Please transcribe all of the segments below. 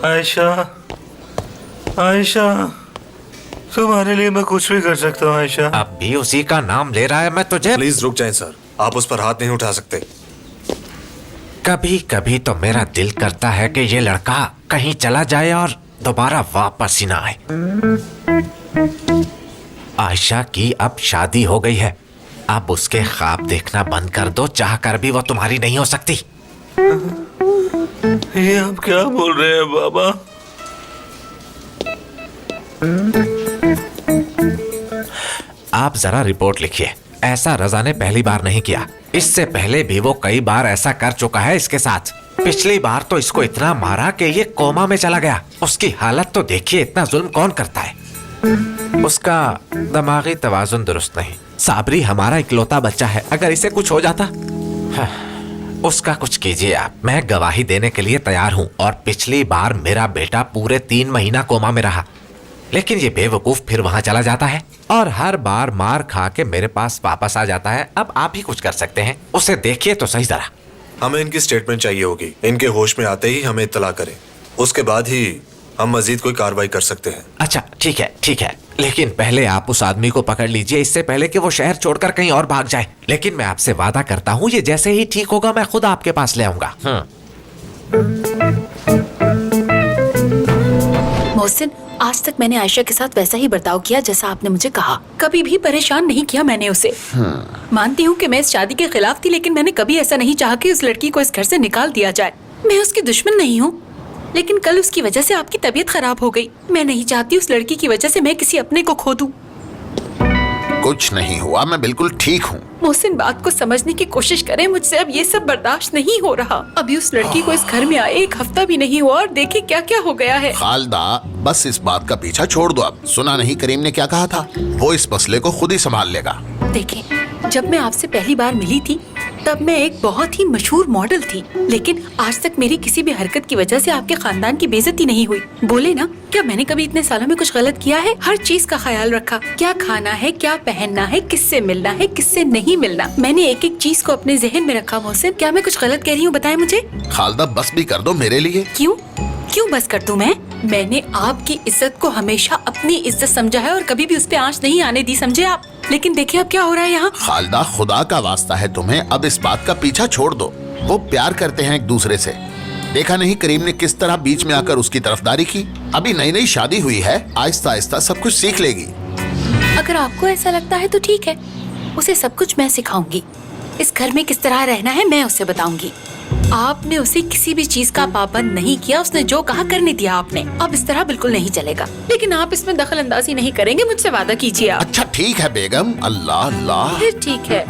आयशा, आयशा, तुम्हारे लिए मैं कुछ भी कर सकता हूँ आयशा। अब भी उसी का नाम ले रहा है। मैं तुझे प्लीज रुक जाएं सर, आप उस पर हाथ नहीं उठा सकते। कभी कभी तो मेरा दिल करता है कि ये लड़का कहीं चला जाए और दोबारा वापस ही ना आए। आयशा की अब शादी हो गई है, अब उसके ख्वाब देखना बंद कर दो। चाह कर भी वो तुम्हारी नहीं हो सकती। ये आप क्या बोल रहे हैं बाबा? आप जरा रिपोर्ट लिखिए। ऐसा रजा ने पहली बार नहीं किया, इससे पहले भी वो कई बार ऐसा कर चुका है इसके साथ। पिछली बार तो इसको इतना मारा कि ये कोमा में चला गया। उसकी हालत तो देखिए, इतना जुल्म कौन करता है। उसका दिमागी तवाजुन दुरुस्त नहीं। साबरी हमारा इकलौता बच्चा है, अगर इसे कुछ हो जाता। उसका कुछ कीजिए आप, मैं गवाही देने के लिए तैयार हूँ। और पिछली बार मेरा बेटा पूरे 3 महीना कोमा में रहा, लेकिन ये बेवकूफ फिर वहां चला जाता है और हर बार मार खा के मेरे पास वापस आ जाता है। अब आप ही कुछ कर सकते हैं, उसे देखिए तो सही जरा। हमें इनकी स्टेटमेंट चाहिए होगी। इनके होश में आते ही हमें इत्तला करें, उसके बाद ही हम मजीद कोई कार्रवाई कर सकते हैं। अच्छा ठीक है, ठीक है, लेकिन पहले आप उस आदमी को पकड़ लीजिए, इससे पहले कि वो शहर छोड़कर कहीं और भाग जाए। लेकिन मैं आपसे वादा करता हूँ, ये जैसे ही ठीक होगा मैं खुद आपके पास ले आऊंगा। मोहसिन, आज तक मैंने आयशा के साथ वैसा ही बर्ताव किया जैसा आपने मुझे कहा। कभी भी परेशान नहीं किया मैंने उसे। मानती हूँ कि मैं इस शादी के खिलाफ थी, लेकिन मैंने कभी ऐसा नहीं चाहा कि उस लड़की को इस घर से निकाल दिया जाए। मैं उसकी दुश्मन नहीं हूँ, लेकिन कल उसकी वजह से आपकी तबीयत खराब हो गई। मैं नहीं चाहती उस लड़की की वजह से मैं किसी अपने को खो दूं। कुछ नहीं हुआ, मैं बिल्कुल ठीक हूँ। मोहसिन, बात को समझने की कोशिश करें, मुझसे अब ये सब बर्दाश्त नहीं हो रहा। अभी उस लड़की को इस घर में आए 1 हफ्ता भी नहीं हुआ और देखिए क्या क्या हो गया है। खालदा, बस इस बात का पीछा छोड़ दो अब। सुना नहीं करीम ने क्या कहा था? वो इस मसले को खुद ही संभाल लेगा। देखें, जब मैं आपसे पहली बार मिली थी तब मैं एक बहुत ही मशहूर मॉडल थी, लेकिन आज तक मेरी किसी भी हरकत की वजह से आपके खानदान की बेइज्जती नहीं हुई। बोले ना, क्या मैंने कभी इतने सालों में कुछ गलत किया है? हर चीज का ख्याल रखा, क्या खाना है, क्या पहनना है, किससे मिलना है, किससे नहीं मिलना। मैंने एक एक चीज को अपने जहन में रखा। मोहसिन, क्या मैं कुछ गलत कह रही हूँ? बताएं मुझे। खालदा, बस भी कर दो मेरे लिए। क्यों क्यों बस कर दूं मैं? मैंने आपकी इज्जत को हमेशा अपनी इज्जत समझा है और कभी भी उस पे आंच नहीं आने दी, समझे आप? लेकिन देखिए अब क्या हो रहा है यहाँ। खालदा, खुदा का वास्ता है तुम्हें, अब इस बात का पीछा छोड़ दो। वो प्यार करते हैं एक दूसरे से। देखा नहीं करीम ने किस तरह बीच में आकर उसकी तरफदारी की? अभी नई नई शादी हुई है, आहिस्ता आहिस्ता सब कुछ सीख लेगी। अगर आपको ऐसा लगता है तो ठीक है, उसे सब कुछ मैं सिखाऊंगी। इस घर में किस तरह रहना है मैं उसे बताऊंगी। आपने उसे किसी भी चीज का पाबंद नहीं किया, उसने जो कहा करने दिया आपने। अब इस तरह बिल्कुल नहीं चलेगा, लेकिन आप इसमें दखल अंदाजी नहीं करेंगे, मुझसे वादा कीजिए आप। अच्छा ठीक है बेगम। अल्लाह अल्लाह। फिर ठीक है।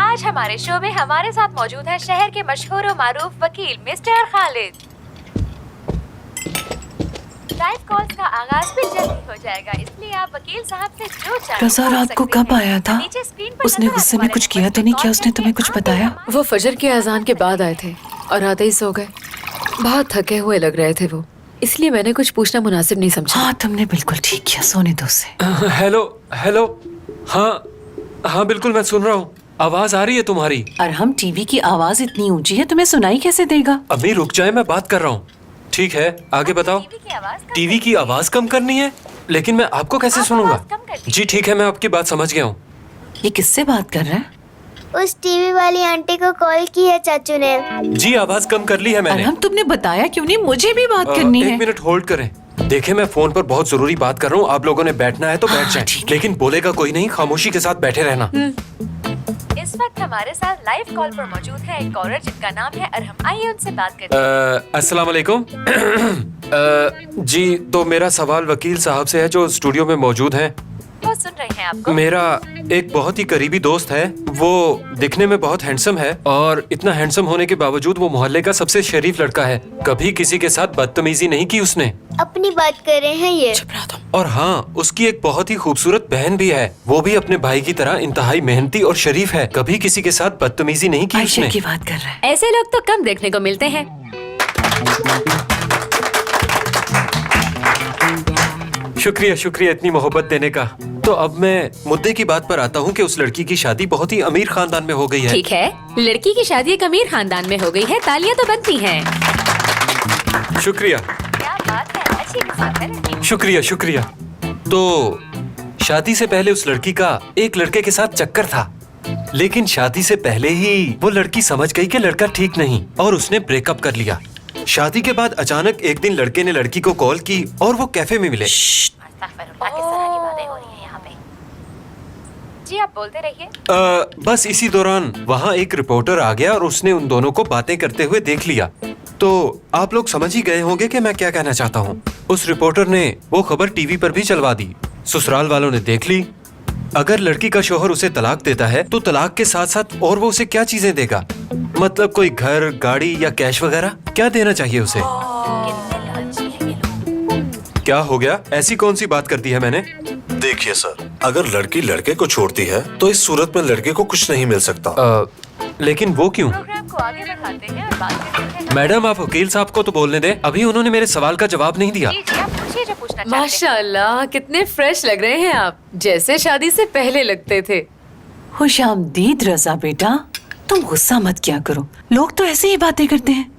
आज हमारे शो में हमारे साथ मौजूद है शहर के मशहूर और मारूफ वकील मिस्टर खालिद। लाइव कॉल्स का आगाज भी जल्दी हो जाएगा, इसलिए आप वकील साहब से जो चाहें रज़ा रात को कब आया था? उसने गुस्से में कुछ किया तो नहीं? क्या उसने तुम्हें कुछ बताया? वो फजर की अजान के बाद आए थे और आते ही सो गए। बहुत थके हुए लग रहे थे वो, इसलिए मैंने कुछ पूछना मुनासिब नहीं समझा। हाँ, तुमने बिल्कुल ठीक किया, सोने दो उसे। Hello hello. हाँ हाँ बिल्कुल, मैं सुन रहा हूँ। आवाज आ रही है तुम्हारी। और हम टीवी की आवाज इतनी ऊंची है, तुम्हें सुनाई कैसे देगा? अभी रुक जाए, मैं बात कर रहा हूँ। ठीक है, आगे बताओ। टीवी की आवाज कम करनी है, लेकिन मैं आपको कैसे सुनूंगा? जी ठीक है, मैं आपकी बात समझ गया हूँ। ये किससे बात कर रहा है? उस टीवी वाली आंटी को कॉल की है चाचू ने। जी आवाज कम कर ली है मैंने। हम तुमने बताया क्यों नहीं? मुझे भी बात करनी है। 1 मिनट होल्ड करें। देखे, मैं फोन पर बहुत जरूरी बात कर रहा हूँ। आप लोगों ने बैठना है तो बैठ जाएं, लेकिन बोलेगा कोई नहीं, खामोशी के साथ बैठे रहना। इस वक्त हमारे साथ लाइव कॉल पर मौजूद है एक कॉलर जिनका नाम है अरहम। आइए उनसे बात करते हैं। अस्सलाम वालेकुम। जी, तो मेरा सवाल वकील साहब से है जो स्टूडियो में मौजूद हैं। वो सुन रहे हैं आपको। मेरा एक बहुत ही करीबी दोस्त है, वो दिखने में बहुत हैंडसम है और इतना हैंडसम होने के बावजूद वो मोहल्ले का सबसे शरीफ लड़का है। कभी किसी के साथ बदतमीजी नहीं की उसने। अपनी बात कर रहे हैं ये। और हाँ, उसकी एक बहुत ही खूबसूरत बहन भी है, वो भी अपने भाई की तरह इंतहाई मेहनती और शरीफ है। कभी किसी के साथ बदतमीजी नहीं की उसने। की बात कर रहा है। ऐसे लोग तो कम देखने को मिलते हैं। शुक्रिया शुक्रिया इतनी मोहब्बत देने का। तो अब मैं मुद्दे की बात पर आता हूँ कि उस लड़की की शादी बहुत ही अमीर खानदान में हो गई है। ठीक है, लड़की की शादी एक अमीर खानदान में हो गई है, तालियां तो बनती हैं। शुक्रिया क्या बात है, अच्छी किस्मत है। शुक्रिया शुक्रिया। तो शादी से पहले उस लड़की का एक लड़के के साथ चक्कर था, लेकिन शादी से पहले ही वो लड़की समझ गई कि लड़का ठीक नहीं और उसने ब्रेकअप कर लिया। शादी के बाद अचानक एक दिन लड़के ने लड़की को कॉल की और वो कैफे में मिले। अस्तगफिरुल्लाह, किस तरह की बातें हो रही हैं यहाँ पे? जी आप बोलते रहिए। बस इसी दौरान वहाँ एक रिपोर्टर आ गया और उसने उन दोनों को बातें करते हुए देख लिया। तो आप लोग समझ ही गए होंगे कि मैं क्या कहना चाहता हूँ। उस रिपोर्टर ने वो खबर टीवी पर भी चलवा दी। ससुराल वालों ने देख ली। अगर लड़की का शौहर उसे तलाक देता है तो तलाक के साथ साथ और वो उसे क्या चीजें देगा, मतलब कोई घर, गाड़ी या कैश वगैरह, क्या देना चाहिए उसे? क्या हो गया, ऐसी कौन सी बात कर दी है मैंने? देखिए सर, अगर लड़की लड़के को छोड़ती है तो इस सूरत में लड़के को कुछ नहीं मिल सकता। लेकिन वो क्यों? प्रोग्राम को आगे बढ़ाते हैं और बात करते हैं। मैडम, आप वकील साहब को तो बोलने दें, अभी उन्होंने मेरे सवाल का जवाब नहीं दिया। जी जी, आप पूछिए जो पूछना चाहते हैं। माशाल्लाह, कितने फ्रेश लग रहे हैं आप, जैसे शादी से पहले लगते थे। खुशामदीद रजा बेटा, तुम गुस्सा मत किया करो। लोग तो ऐसे ही बातें करते हैं,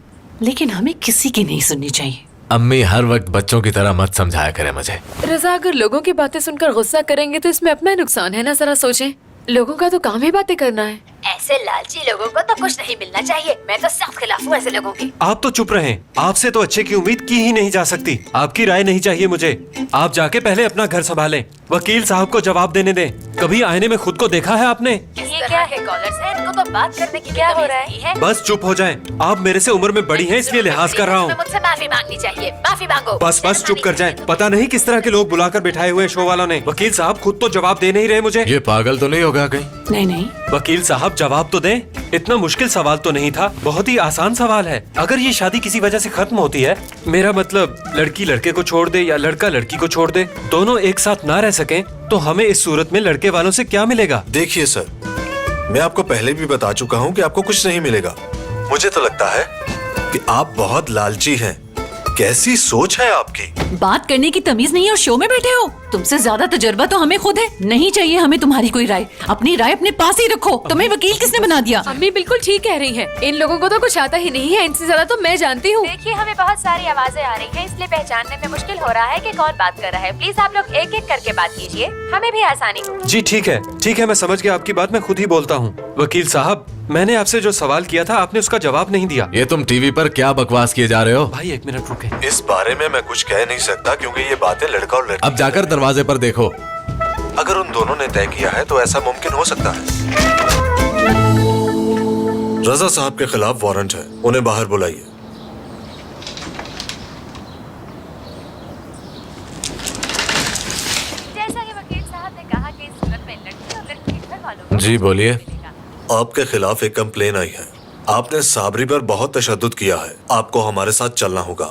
लेकिन हमें किसी की नहीं सुननी चाहिए। अम्मी हर वक्त बच्चों की तरह मत समझाया करें मुझे। रजा, अगर लोगों की बातें सुनकर गुस्सा करेंगे तो इसमें अपना नुकसान है ना, जरा सोचें। लोगों का तो काम ही बातें करना है। ऐसे लालची लोगों को तो कुछ नहीं मिलना चाहिए। मैं तो सख्त खिलाफ हूँ ऐसे लोगों की। आप तो चुप रहें, आपसे तो अच्छे की उम्मीद की ही नहीं जा सकती। आपकी राय नहीं चाहिए मुझे, आप जाके पहले अपना घर संभालें। वकील साहब को जवाब देने दें। कभी आईने में खुद को देखा है आपने? ये क्या है, कॉलर्स हैं, इनको तो बात करने की क्या हो रहा है? बस चुप हो जाएं। आप मेरे से उम्र में बड़ी हैं, इसलिए लिहाज कर रहा हूँ। मुझसे माफी मांगनी चाहिए, माफी मांगो। बस बस चुप कर जाएं। पता नहीं किस तरह के लोग बुलाकर बिठाए हुए शो वालों ने। वकील साहब खुद तो जवाब दे नहीं रहे मुझे। ये पागल तो नहीं होगा कहीं? नहीं नहीं, वकील साहब जवाब तो दें। इतना मुश्किल सवाल तो नहीं था, बहुत ही आसान सवाल है। अगर ये शादी किसी वजह से खत्म होती है, मेरा मतलब लड़की लड़के को छोड़ दे या लड़का लड़की को छोड़ दे, दोनों एक साथ ना रह सकें, तो हमें इस सूरत में लड़के वालों से क्या मिलेगा? देखिए सर, मैं आपको पहले भी बता चुका हूँ कि आपको कुछ नहीं मिलेगा। मुझे तो लगता है कि आप बहुत लालची हैं। कैसी सोच है आपकी? बात करने की तमीज नहीं है और शो में बैठे हो। तुमसे ज्यादा तजुर्बा तो हमें खुद है। नहीं चाहिए हमें तुम्हारी कोई राय, अपनी राय अपने पास ही रखो। तुम्हें वकील किसने बना दिया? अम्मी बिल्कुल ठीक कह रही हैं। इन लोगों को तो कुछ आता ही नहीं है, इनसे ज्यादा तो मैं जानती हूँ। देखिए, हमें बहुत सारी आवाजें आ रही हैं, इसलिए पहचानने में मुश्किल हो रहा है कि कौन बात कर रहा है। प्लीज आप लोग एक एक करके बात कीजिए, हमें भी आसानी हो। जी ठीक है, मैं समझ गया आपकी बात, मैं खुद ही बोलता हूँ। वकील साहब, मैंने आपसे जो सवाल किया था आपने उसका जवाब नहीं दिया। ये तुम टीवी पर क्या बकवास किए जा रहे हो? भाई एक मिनट रुके। इस बारे में मैं कुछ कह नहीं सकता क्योंकि ये बातें लड़का और लड़की। अब जाकर दरवाजे पर देखो। अगर उन दोनों ने तय किया है तो ऐसा मुमकिन हो सकता है। रजा साहब के खिलाफ वारंट है, उन्हें बाहर बुलाइए। जैसा कि वकील साहब ने कहा कि इस सूरत में लड़की और लड़की के घर वालों को जी बोलिए। आपके खिलाफ एक कंप्लेन आई है। आपने साबरी पर बहुत तशद्दुद किया है। आपको हमारे साथ चलना होगा।